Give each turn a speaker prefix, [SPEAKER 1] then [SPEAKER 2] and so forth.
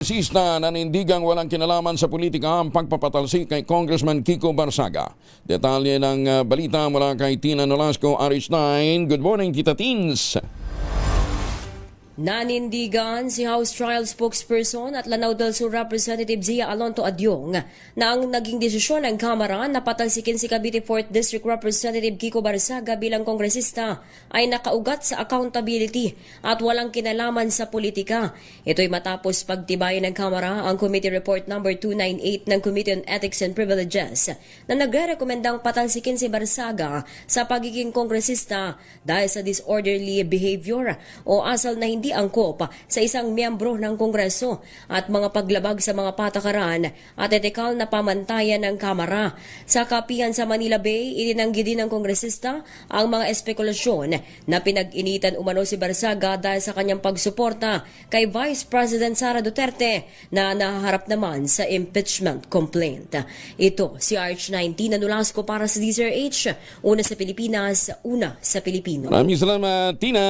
[SPEAKER 1] Kongresista nanindigang walang kinalaman sa politika ang pagpapatalsik kay Congressman Kiko Barsaga. Detalye ng balita mula kay Tina Nolasco, RH9. Good morning, Tita Teens.
[SPEAKER 2] Nanindigan si House Trial Spokesperson at Lanao del Sur Representative Zia Alonto Adyong na ang naging desisyon ng Kamara na patalsikin si Cavite 4th District Representative Kiko Barsaga bilang kongresista ay nakaugat sa accountability at walang kinalaman sa politika. Ito'y matapos pagtibayin ng Kamara ang Committee Report No. 298 ng Committee on Ethics and Privileges na nagre-rekomendang patalsikin si Barsaga sa pagiging kongresista dahil sa disorderly behavior o asal na hindi angkop sa isang miyembro ng Kongreso at mga paglabag sa mga patakaran at etikal na pamantayan ng Kamara. Sa kapihan sa Manila Bay, itinanggi din ng kongresista ang mga espekulasyon na pinag-initan umano si Barsaga dahil sa kanyang pagsuporta kay Vice President Sara Duterte na nahaharap naman sa impeachment complaint. Ito si RH19 na Nolasco para sa DZRH, una sa Pilipinas, una sa Pilipino.
[SPEAKER 1] Maraming salamat, Tina.